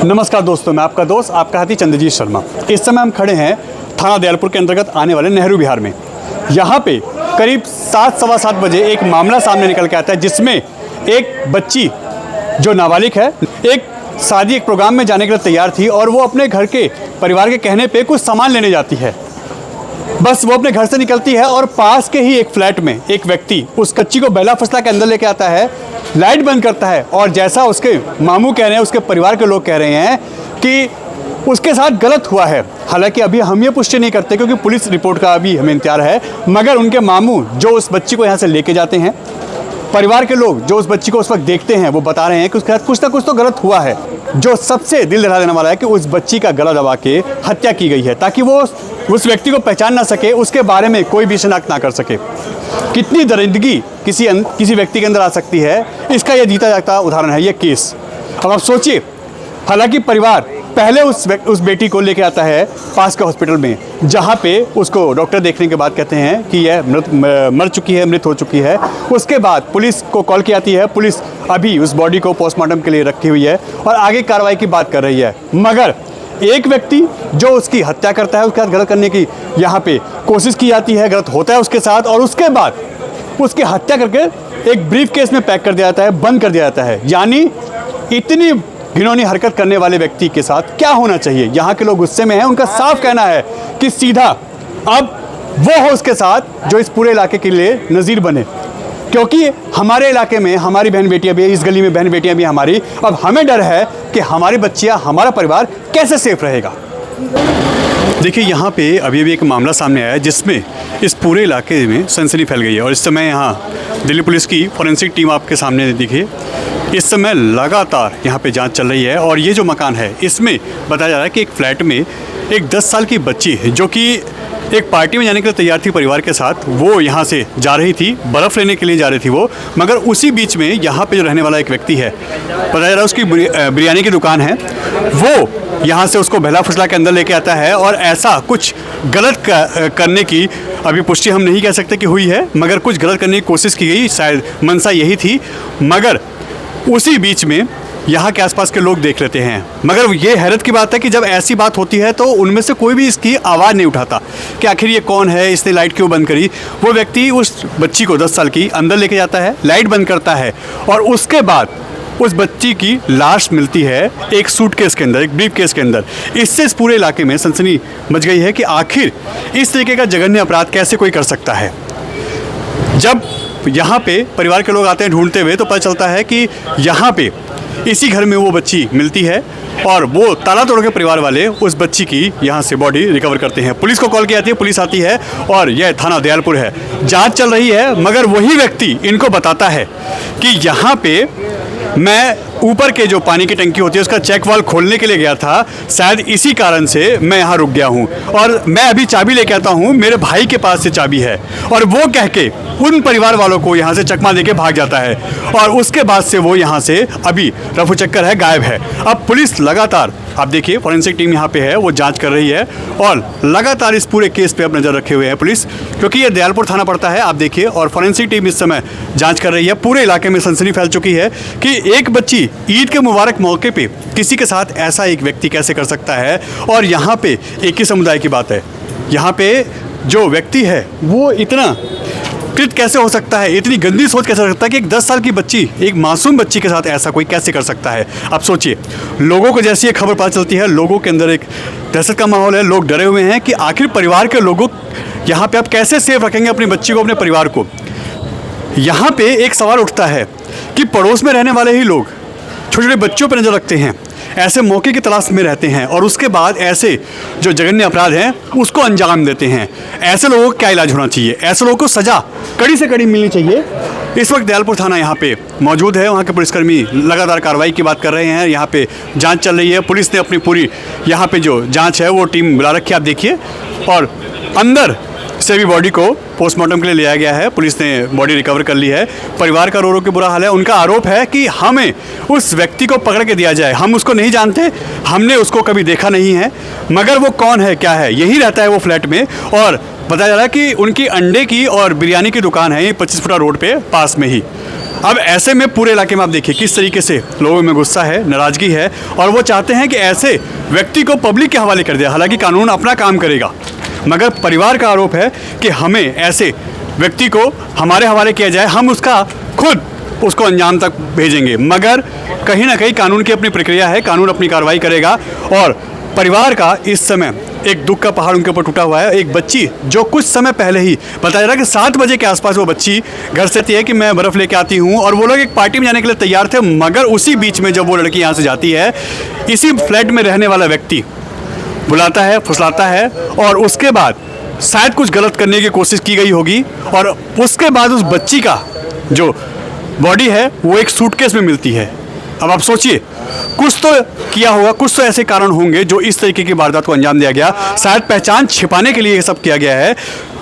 नमस्कार दोस्तों, मैं आपका दोस्त आपका हाथी चंद्रजीत शर्मा। इस समय हम खड़े हैं थाना दयालपुर के अंतर्गत आने वाले नेहरू विहार में। यहाँ पे करीब 7 सवा 7 बजे एक मामला सामने निकल के आता है, जिसमें एक बच्ची जो नाबालिग है एक प्रोग्राम में जाने के लिए तैयार थी और वो अपने घर के परिवार के कहने पे कुछ सामान लेने जाती है। बस वो अपने घर से निकलती है और पास के ही एक फ्लैट में एक व्यक्ति उस बच्ची को बेला फसला के अंदर लेके आता है, लाइट बंद करता है और जैसा उसके मामू कह रहे हैं, उसके परिवार के लोग कह रहे हैं कि उसके साथ गलत हुआ है। हालांकि अभी हम ये पुष्टि नहीं करते क्योंकि पुलिस रिपोर्ट का अभी हमें इंतजार है, मगर उनके मामू जो उस बच्ची को यहाँ से लेके जाते हैं, परिवार के लोग जो उस बच्ची को उस वक्त देखते हैं, वो बता रहे हैं कि उसके साथ कुछ ना कुछ तो गलत हुआ है। जो सबसे दिल दहला देने वाला है कि उस बच्ची का गला दबा के हत्या की गई है ताकि वो उस व्यक्ति को पहचान ना सके, उसके बारे में कोई भी शिनाख्त ना कर सके। कितनी दरिंदगी किसी व्यक्ति के अंदर आ सकती है, इसका यह जीता जागता उदाहरण है ये केस। अब आप सोचिए, हालांकि परिवार पहले उस बेटी को लेकर आता है पास के हॉस्पिटल में, जहाँ पे उसको डॉक्टर देखने के बाद कहते हैं कि यह मृत हो चुकी है। उसके बाद पुलिस को कॉल की आती है, पुलिस अभी उस बॉडी को पोस्टमार्टम के लिए रखी हुई है और आगे कार्रवाई की बात कर रही है। मगर एक व्यक्ति जो उसकी हत्या करता है, उसके साथ गलत करने की यहाँ पे कोशिश की जाती है, गलत होता है उसके साथ और उसके बाद उसकी हत्या करके एक ब्रीफ केस में पैक कर दिया जाता है, बंद कर दिया जाता है। यानी इतनी घिनौनी हरकत करने वाले व्यक्ति के साथ क्या होना चाहिए। यहाँ के लोग गुस्से में हैं, उनका साफ कहना है कि सीधा अब वो हो उसके साथ जो इस पूरे इलाके के लिए नज़ीर बने, क्योंकि हमारे इलाके में हमारी बहन बेटियां भी, इस गली में बहन बेटियां भी हमारी, अब हमें डर है कि हमारी बच्चियां, हमारा परिवार कैसे सेफ रहेगा। देखिए, यहाँ पे अभी भी एक मामला सामने आया है जिसमें इस पूरे इलाके में सनसनी फैल गई है और इस समय यहाँ दिल्ली पुलिस की फॉरेंसिक टीम आपके सामने दिखी। इस समय लगातार यहाँ पे जांच चल रही है और ये जो मकान है इसमें बताया जा रहा है कि एक फ्लैट में एक 10 साल की बच्ची जो कि एक पार्टी में जाने के लिए तैयार थी परिवार के साथ, वो यहाँ से जा रही थी, बर्फ़ लेने के लिए जा रही थी वो। मगर उसी बीच में यहाँ पे जो रहने वाला एक व्यक्ति है, बताया जा रहा है उसकी बिरयानी की दुकान है, वो यहाँ से उसको बहला फुसला के अंदर लेके आता है और ऐसा कुछ गलत करने की अभी पुष्टि हम नहीं कह सकते कि हुई है, मगर कुछ गलत करने की कोशिश की गई, शायद मंशा यही थी। मगर उसी बीच में यहाँ के आसपास के लोग देख लेते हैं। मगर ये हैरत की बात है कि जब ऐसी बात होती है तो उनमें से कोई भी इसकी आवाज़ नहीं उठाता कि आखिर ये कौन है, इसने लाइट क्यों बंद करी। वो व्यक्ति उस बच्ची को 10 साल की अंदर लेके जाता है, लाइट बंद करता है और उसके बाद उस बच्ची की लाश मिलती है एक सूटकेस के अंदर, एक ब्रीफ केस के अंदर। इससे इस पूरे इलाके में सनसनी मच गई है कि आखिर इस तरीके का जघन्य अपराध कैसे कोई कर सकता है। जब यहाँ पे परिवार के लोग आते हैं ढूंढते हुए तो पता चलता है कि यहाँ पे इसी घर में वो बच्ची मिलती है और वो ताला तोड़ के परिवार वाले उस बच्ची की यहाँ से बॉडी रिकवर करते हैं। पुलिस को कॉल की आती है, पुलिस आती है और यह थाना दयालपुर है, जांच चल रही है। मगर वही व्यक्ति इनको बताता है कि यहाँ पे मैं ऊपर के जो पानी की टंकी होती है उसका चेक वाल्व खोलने के लिए गया था, शायद इसी कारण से मैं यहाँ रुक गया हूँ और मैं अभी चाबी लेके आता हूँ, मेरे भाई के पास से चाबी है। और वो कह के उन परिवार वालों को यहाँ से चकमा देके भाग जाता है और उसके बाद से वो यहाँ से अभी रफू चक्कर है, गायब है। अब पुलिस लगातार, आप देखिए फॉरेंसिक टीम यहाँ पे है, वो जांच कर रही है और लगातार इस पूरे केस पे अब नज़र रखे हुए हैं पुलिस, क्योंकि ये दयालपुर थाना पड़ता है, आप देखिए। और फॉरेंसिक टीम इस समय जांच कर रही है। पूरे इलाके में सनसनी फैल चुकी है कि एक बच्ची ईद के मुबारक मौके पे किसी के साथ ऐसा एक व्यक्ति कैसे कर सकता है। और यहाँ पे एक ही समुदाय की बात है, यहाँ पे जो व्यक्ति है वो इतना कृत कैसे हो सकता है, इतनी गंदी सोच कैसे हो सकता है कि एक 10 साल की बच्ची, एक मासूम बच्ची के साथ ऐसा कोई कैसे कर सकता है। आप सोचिए, लोगों को जैसी ये खबर पता चलती है, लोगों के अंदर एक दहशत का माहौल है, लोग डरे हुए हैं कि आखिर परिवार के लोगों यहाँ पे आप कैसे सेफ रखेंगे अपनी बच्ची को, अपने परिवार को। यहाँ पे एक सवाल उठता है कि पड़ोस में रहने वाले ही लोग छोटे छोटे बच्चों पर नज़र रखते हैं, ऐसे मौके की तलाश में रहते हैं और उसके बाद ऐसे जो जघन्य अपराध हैं उसको अंजाम देते हैं। ऐसे लोगों का क्या इलाज होना चाहिए, ऐसे लोगों को सज़ा कड़ी से कड़ी मिलनी चाहिए। इस वक्त दयालपुर थाना यहाँ पे मौजूद है, वहाँ के पुलिसकर्मी लगातार कार्रवाई की बात कर रहे हैं, यहाँ पे जांच चल रही है। पुलिस ने अपनी पूरी यहाँ पे जो जांच है वो टीम बुला रखी है, आप देखिए। और अंदर से भी बॉडी को पोस्टमार्टम के लिए लिया गया है, पुलिस ने बॉडी रिकवर कर ली है। परिवार का रो रो के बुरा हाल है। उनका आरोप है कि हमें उस व्यक्ति को पकड़ के दिया जाए, हम उसको नहीं जानते, हमने उसको कभी देखा नहीं है, मगर वो कौन है क्या है, यही रहता है वो फ्लैट में। और बताया जा रहा है कि उनकी अंडे की और बिरयानी की दुकान है 25 फुटा रोड पे पास में ही। अब ऐसे में पूरे इलाके में आप देखिए किस तरीके से लोगों में गुस्सा है, नाराज़गी है और वो चाहते हैं कि ऐसे व्यक्ति को पब्लिक के हवाले कर दिया। हालांकि कानून अपना काम करेगा, मगर परिवार का आरोप है कि हमें ऐसे व्यक्ति को हमारे हवाले किया जाए, हम उसका खुद उसको अंजाम तक भेजेंगे। मगर कहीं ना कहीं कानून की अपनी प्रक्रिया है, कानून अपनी कार्रवाई करेगा। और परिवार का इस समय एक दुख का पहाड़ उनके ऊपर टूटा हुआ है। एक बच्ची जो कुछ समय पहले ही बताया जा रहा है कि 7 बजे के आसपास वो बच्ची घर से थी है कि मैं बर्फ़ लेके आती हूँ, और वो लोग एक पार्टी में जाने के लिए तैयार थे। मगर उसी बीच में जब वो लड़की यहाँ से जाती है, इसी फ्लैट में रहने वाला व्यक्ति बुलाता है, फुसलाता है और उसके बाद शायद कुछ गलत करने की कोशिश की गई होगी। और उसके बाद उस बच्ची का जो बॉडी है वो एक सूटकेस में मिलती है। अब आप सोचिए, कुछ तो किया होगा, कुछ तो ऐसे कारण होंगे जो इस तरीके की वारदात को अंजाम दिया गया। शायद पहचान छिपाने के लिए ये सब किया गया है।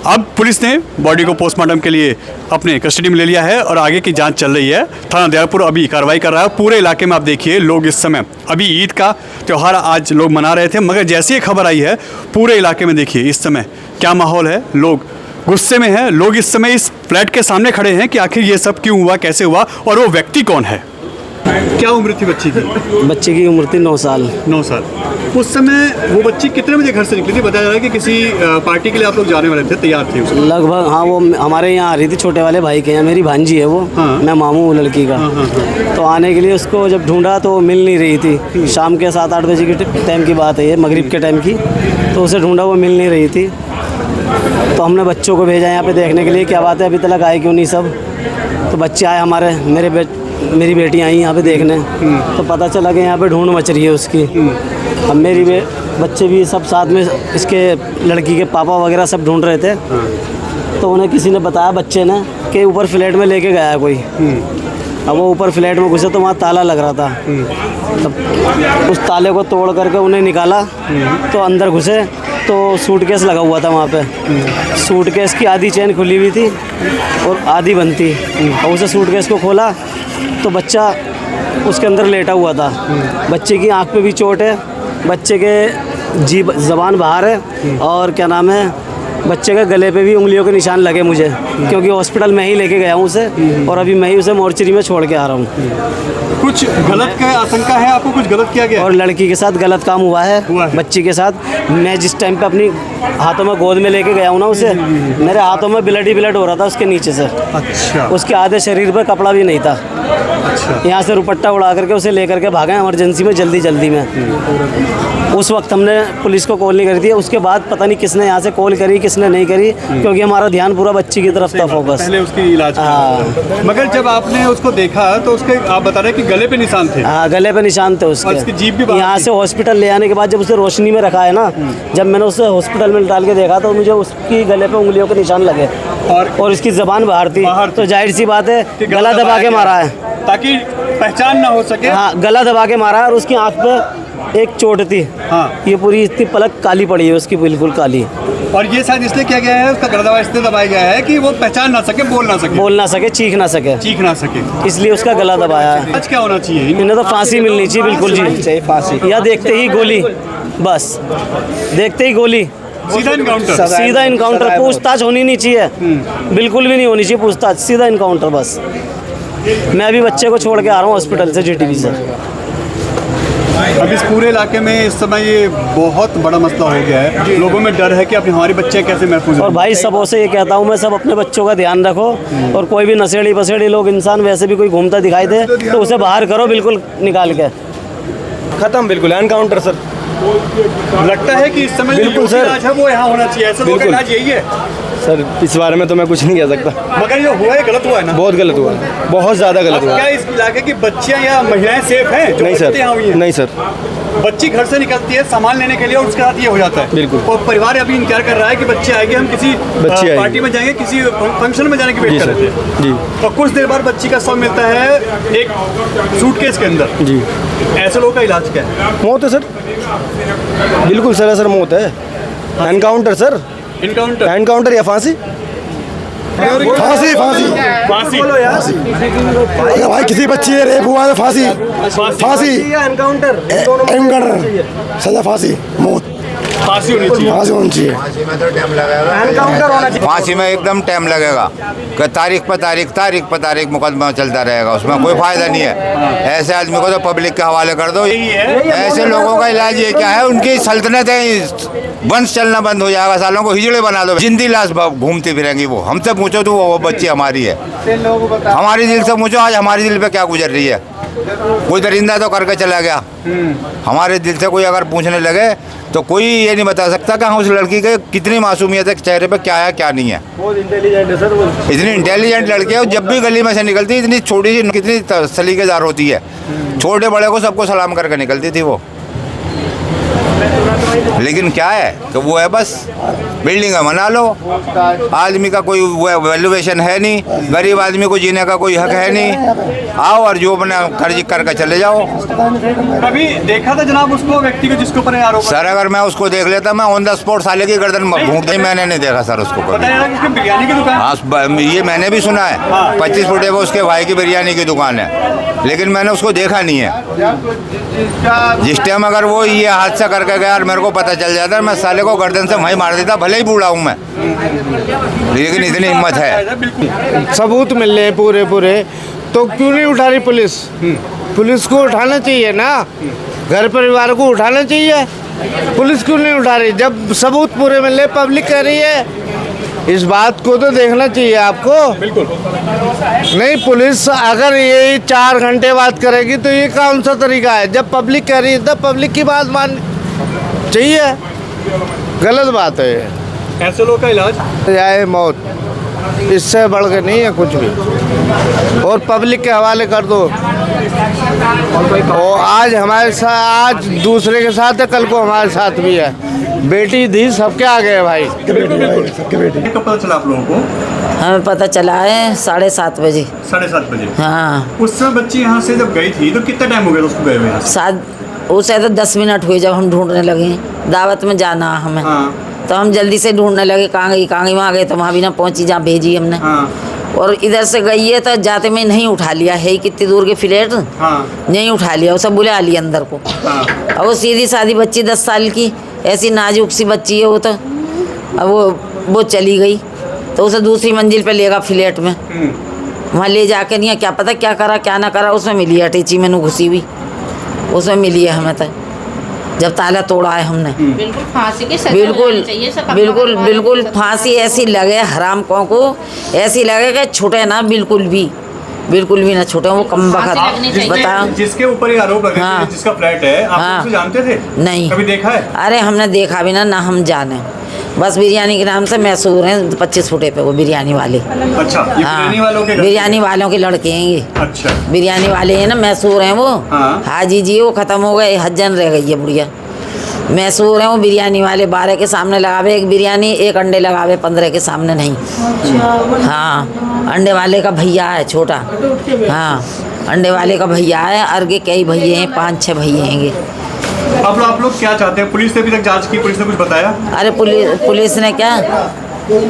अब पुलिस ने बॉडी को पोस्टमार्टम के लिए अपने कस्टडी में ले लिया है और आगे की जांच चल रही है। थाना दयालपुर अभी कार्रवाई कर रहा है। पूरे इलाके में आप देखिए लोग इस समय, अभी ईद का त्यौहार आज लोग मना रहे थे, मगर जैसे ही खबर आई है पूरे इलाके में देखिए इस समय क्या माहौल है। लोग गुस्से में हैं। लोग इस समय इस फ्लैट के सामने खड़े हैं कि आखिर ये सब क्यों हुआ, कैसे हुआ और वो व्यक्ति कौन है। क्या उम्र थी बच्ची की? बच्चे की उम्र थी 9 साल। 9 साल। उस समय वो बच्ची कितने बजे घर से निकली थी? बताया जा रहा है कि किसी पार्टी के लिए आप लोग जाने वाले थे, तैयार थे उसमें। लगभग हाँ, वो हमारे यहाँ आ रही थी, छोटे वाले भाई के यहाँ। मेरी भांजी है वो। हाँ। मैं मामू हूँ लड़की का। तो आने के लिए उसको जब ढूंढा तो मिल नहीं रही थी। शाम के 7-8 बजे के टाइम की बात है ये, मगरिब के टाइम की। तो उसे ढूंढा, वो मिल नहीं रही थी। तो हमने बच्चों को भेजा यहाँ पे देखने के लिए क्या बात है, अभी तक आए क्यों नहीं सब। तो बच्चे आए हमारे, मेरी बेटी आई यहाँ पे देखने। तो पता चला कि यहाँ पे ढूंढ मच रही है उसकी। अब मेरी बच्चे भी सब साथ में, इसके लड़की के पापा वगैरह सब ढूंढ रहे थे। तो उन्हें किसी ने बताया, बच्चे ने, कि ऊपर फ्लैट में लेके गया है कोई। अब वो ऊपर फ्लैट में घुसे तो वहाँ ताला लग रहा था। तब उस ताले को तोड़ करके उन्हें निकाला तो अंदर घुसे तो सूटकेस लगा हुआ था वहाँ पे। सूटकेस की आधी चेन खुली हुई थी और आधी बंद थी। और उसे सूटकेस को खोला तो बच्चा उसके अंदर लेटा हुआ था। बच्चे की आँख पे भी चोट है, बच्चे के जीभ ज़बान बाहर है, और क्या नाम है, बच्चे के गले पे भी उंगलियों के निशान लगे मुझे, क्योंकि हॉस्पिटल में ही लेके गया हूँ उसे और अभी मैं ही उसे मोर्चरी में छोड़ के आ रहा हूँ। कुछ गलत का आशंका है आपको? कुछ गलत किया गया और लड़की के साथ गलत काम हुआ है। बच्ची के साथ। मैं जिस टाइम पे अपनी हाथों में गोद में लेके गया हूँ ना उसे, मेरे हाथों में ब्लड ही ब्लड हो रहा था उसके नीचे से। अच्छा। उसके आधे शरीर पर कपड़ा भी नहीं था। अच्छा। यहाँ से रुपट्टा उड़ा करके उसे लेकर के भागे इमरजेंसी में, जल्दी में। उस वक्त हमने पुलिस को कॉल नहीं करी थी। उसके बाद पता नहीं किसने यहाँ से कॉल करी, किसने नहीं करी, क्योंकि हमारा ध्यान पूरा बच्ची की तरफ था फोकस। पहले उसकी इलाज। हाँ। मगर जब आपने उसको देखा तो उसके, आप बता रहे हैं कि गले पे निशान थे? हाँ, गले पे निशान थे उसके। और उसकी जीभ भी बाहर यहाँ से हॉस्पिटल ले आने के बाद जब उसे रोशनी में रखा है ना, जब मैंने उसे हॉस्पिटल में डाल के देखा तो मुझे उसकी गले पे उंगलियों के निशान लगे और इसकी ज़बान बाहर थी। तो जाहिर सी बात है गला दबा के मारा है ताकि पहचान ना हो सके। हाँ, गला दबा के मारा है और उसकी आँख पे एक चोट थी। हाँ। ये पूरी इतनी पलक काली पड़ी है उसकी, बिल्कुल काली। और ये शायद इसलिए किया गया है, उसका गला दबा इसलिए दबाया गया है कि वो पहचान ना सके, बोल ना सके, चीख ना सके, इसलिए उसका गला दबाया है। आज क्या होना चाहिए? इन्हें तो फांसी मिलनी चाहिए, बिल्कुल जी। फांसी या देखते ही गोली, बस देखते ही गोली, सीधा इनकाउंटर। पूछताछ होनी नहीं चाहिए, बिल्कुल भी नहीं होनी चाहिए पूछताछ, सीधा इनकाउंटर बस। मैं अभी बच्चे को छोड़ के आ रहा हूँ हॉस्पिटल से, जीटीबी से। अब इस पूरे इलाके में इस समय ये बहुत बड़ा मसला हो गया है। लोगों में डर है कि अपनी हमारी बच्चे कैसे महफूज। और भाई सबों से ये कहता हूँ मैं, सब अपने बच्चों का ध्यान रखो। और कोई भी नशेड़ी पसेड़ी लोग, इंसान वैसे भी कोई घूमता दिखाई दे तो उसे बाहर करो, बिल्कुल निकाल के। खत्म, बिल्कुल एनकाउंटर सर। लगता है कि इस समय बिल्कुल सर, आज है वो यहाँ होना चाहिए, ऐसा लोगों का आज यही है सर। इस बारे में तो मैं कुछ नहीं कह सकता, मगर ये हुआ है, गलत हुआ है ना? बहुत गलत हुआ है, बहुत ज़्यादा गलत हुआ। क्या इस इलाके की बच्चियाँ या महिलाएं सेफ हैं? नहीं सर, नहीं सर। बच्ची घर से निकलती है सामान लेने के लिए और उसके साथ ये हो जाता है। बिल्कुल। और परिवार अभी इंतजार कर रहा है कि बच्चे आएंगे, हम किसी पार्टी में जाएंगे, किसी फंक्शन में जाने की वेट कर रहे थे जी। तो कुछ देर बाद बच्ची का शव मिलता है एक सूटकेस के अंदर जी। ऐसे लोगों का इलाज क्या है? मौत है सर, बिल्कुल सर मौत है। एनकाउंटर सर, एनकाउंटर या फांसी। फांसी फांसी फांसी बोलो यार। अरे भाई किसी बच्ची है रेप हुआ है, फांसी फांसी एनकाउंटर, एनकाउंटर, सजा फांसी, मौत। फांसी होनी चाहिए। फांसी होनी चाहिए। फांसी में तो टाइम लगेगा, एनकाउंटर होना चाहिए। फांसी में एकदम टाइम लगेगा कि तारीख पर तारीख मुकदमा चलता रहेगा, उसमें कोई फायदा नहीं है। ऐसे आदमी को तो पब्लिक के हवाले कर दो। ऐसे लोगों का इलाज ये क्या है, उनकी सल्तनत है, वंश चलना बंद हो जाएगा, सालों को हिजड़े बना दो, जिंदी लाश घूमती फिरेंगी। वो हमसे पूछो तो वो बच्ची हमारी है, हमारी दिल से पूछो आज हमारी दिल पे क्या गुजर रही है। कोई दरिंदा तो करके चला गया, हमारे दिल से कोई अगर पूछने लगे तो कोई ये नहीं बता सकता कि हाँ उस लड़की के कितनी मासूमियत है, चेहरे पे क्या है क्या नहीं है। बहुत इंटेलिजेंट है सर वो। इतनी इंटेलिजेंट लड़की है, जब भी गली में से निकलती है इतनी छोटी सी कितनी सलीकेदार होती है, छोटे बड़े को सबको सलाम करके निकलती थी वो। लेकिन क्या है कि वो है बस बिल्डिंग बना लो, आदमी का कोई वैल्यूएशन है नहीं, गरीब आदमी को जीने का कोई हक है नहीं। आओ और जो बना कर्ज करके चले जाओ। कभी देखा था जनाब उसको, व्यक्ति को जिसके ऊपर आरोप है? सर अगर मैं उसको देख लेता मैं ऑन द स्पॉट साले की गर्दन घूंट दी, मैंने नहीं देखा सर उसको पता कभी। है ना कि उसकी बिरयानी की दुकान। हाँ ये मैंने भी सुना है, 25 फुटे पे उसके भाई की बिरयानी की दुकान है, लेकिन मैंने उसको देखा नहीं है। जिस टाइम अगर वो ये हादसा करके गया और मेरे को पता चल जाता मैं साले को गर्दन से वहीं मार देता, भले ही बूढ़ा हूँ मैं, लेकिन इतनी हिम्मत है। सबूत मिल रहे पूरे तो क्यों नहीं उठा रही पुलिस? पुलिस को उठाना चाहिए ना, घर परिवार को उठाना चाहिए। पुलिस क्यों नहीं उठा रही जब सबूत पूरे मिल रहे, पब्लिक कह रही है? इस बात को तो देखना चाहिए आपको। बिल्कुल नहीं, पुलिस अगर ये 4 घंटे बात करेगी तो ये कौन सा तरीका है? जब पब्लिक कह रही है तब पब्लिक की बात मान चाहिए, गलत बात है ये। ऐसे लोग का इलाज जाए मौत, इससे बढ़ के नहीं है कुछ भी, और पब्लिक के हवाले कर दो। और आज हमारे साथ, आज दूसरे के साथ है, कल को हमारे साथ भी है। बेटी दी सबके आगे है भाई। कब पता चला आप लोगों को? हमें पता चला है 7:30 बजे। 7:30 बजे। हाँ, उस समय बच्ची यहाँ से जब गई थी तो कितना टाइम हो गया था उसको गए हुए यहाँ से? सात उसे तो 10 मिनट हुए जब हम ढूंढने लगे, दावत में जाना हमें। हाँ। तो हम जल्दी से ढूंढने लगे, कहाँ गई वहाँ गए, तो वहाँ भी ना पहुँची जहाँ भेजी हमने। हाँ। और इधर से गई है तो जाते में नहीं उठा लिया है, कितनी दूर के फ्लैट, हाँ। नहीं उठा लिया, उसे बुला लिया अंदर को। हाँ। अब वो सीधी सादी बच्ची 10 साल की, ऐसी नाजुक सी बच्ची है वो तो। अब वो चली गई तो उसे दूसरी मंजिल पे लेगा फ्लैट में, वहाँ ले जाके नहीं क्या पता क्या करा क्या ना करा, उसमें मिली है अटैची में घुसी हुई, उसमें मिली है हमें तो, जब ताला तोड़ा है हमने। बिल्कुल फांसी की सजा बिल्कुल होनी चाहिए, सब बिल्कुल अपना बिल्कुल फांसी ऐसी लगे हरामखोरों को, ऐसी लगे कि छूटे ना, बिल्कुल भी ना छूटे वो कम फांसी लगनी वक्त। चाहिए। बताओ, जिसके ऊपर ये आरोप लगे हाँ। थे, जिसका फ्लैट है, आप हाँ। उसको जानते थे? नहीं। कभी देखा है? अरे हमने देखा भी ना हम जाने, बस बिरयानी के नाम से मशहूर हैं 25 फुटे पे वो बिरयानी वाले। अच्छा, ये बिरयानी वालों के घर? बिरयानी वालों के लड़के हैं ये। अच्छा। बिरयानी वाले हैं ना, मशहूर हैं वो। हाँ। हाजी जी वो ख़त्म हो गए, हज्जन रह गई है बुढ़िया। मशहूर हैं वो बिरयानी वाले, 12 के सामने लगावे एक बिरयानी, एक अंडे लगावे 15 के सामने नहीं। हाँ, अंडे वाले का भैया है छोटा। हाँ, अंडे वाले का भैया है, अर्गे कई भैया हैं, 5-6 भैया हैंगे। आप लोग क्या चाहते हैं? पुलिस ने अभी तक जांच की, पुलिस ने कुछ बताया? अरे पुलिस ने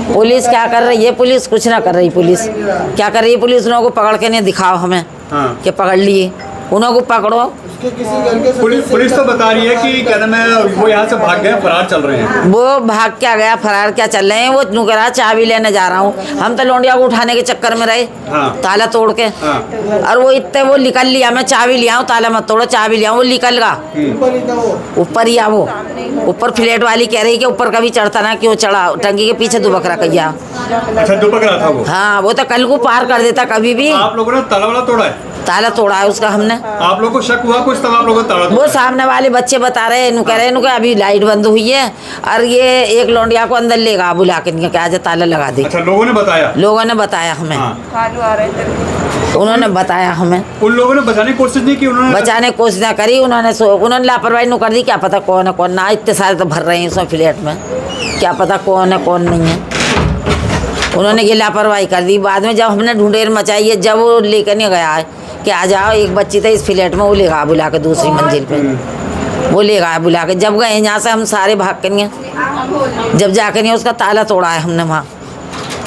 पुलिस क्या कर रही है? पुलिस कुछ ना कर रही। पुलिस क्या कर रही है? पुलिस उन लोगों को पकड़ के नहीं दिखाओ हमें। हाँ। कि पकड़ लिए, उन को पकड़ो। पुलिस तो बता रही है कि क्या नाम है, वो यहाँ से भाग गए, फरार चल रहे हैं। वो भाग क्या गया, फरार क्या चल रहे हैं? वो नु कह रहा चाबी लेने जा रहा हूँ, हम तो लौंडिया को उठाने के चक्कर में रहे। हाँ। ताला तोड़ के। हाँ। और वो इतने वो निकल लिया, मैं चाबी लिया हूँ, ताला मत तोड़ो, चाबी लिया हूँ, वो निकल गया ऊपर ही। वो ऊपर फ्लैट वाली कह रही कि ऊपर कभी चढ़ता ना, क्यों चढ़ा? टंकी के पीछे दुबक रहा कहिया। अच्छा, दुबक रहा था वो? हाँ, वो तो कल को पार कर देता कभी भी। आप लोगों ने ताला वाला तोड़ा है? ताला तोड़ा है उसका हमने। आप लोगों को शक हुआ कुछ तब आप लोगों ने ताला तोड़ा? वो सामने वाले बच्चे बता रहे हैं, कह रहे हैं कि अभी लाइट बंद हुई है और ये एक लौंडिया को अंदर लेगा बुला के, क्या आज ताला लगा दे। अच्छा, लोगों ने बताया? लोगों ने बताया हमें। हाँ। उन्होंने बताया हमें। उन लोगों ने बचाने की कोशिश नहीं की? उन्होंने बचाने की कोशिश ना करी उन्होंने लापरवाही न कर दी। क्या पता कौन है कौन ना, इतने सारे तो भर रहे हैं उसमें फ्लैट में, क्या पता कौन है कौन नहीं है। उन्होंने ये लापरवाही कर दी। बाद में जब हमने ढूंढेर मचाई है, जब वो लेकर नहीं गया है कि आ जाओ, एक बच्ची था इस फ्लैट में, वो ले गया बुला के दूसरी मंजिल पे, वो ले गया बुला के। जब गए यहाँ से हम सारे भाग के नहीं, जब जाके नहीं उसका ताला तोड़ा है हमने, वहाँ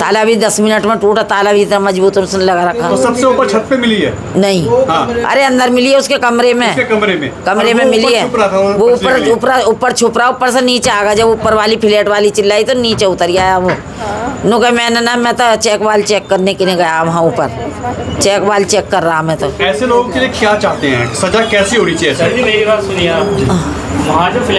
ताला भी 10 मिनट में टूटा, ताला भी इतना मजबूत उसने लगा रखा। तो सबसे ऊपर छत पे मिली है? नहीं, हाँ। अरे अंदर मिली है उसके कमरे में। उसके कमरे में में वो मिली ऊपर है। छुप रहा था, वो ऊपर छुप रहा, ऊपर से नीचे आ गया। जब ऊपर वाली फ्लैट वाली चिल्लाई तो नीचे उतर गया वो। नो कहा मैंने ना, मैं तो चेक वाल चेक करने के लिए गया वहाँ ऊपर, चेक वाल चेक कर रहा मैं तो। ऐसे लोगों के लिए क्या चाहते हैं, सजा कैसी होनी चाहिए? सर जी मेरी बात सुनिए आप, वहाँ जो फ्लैट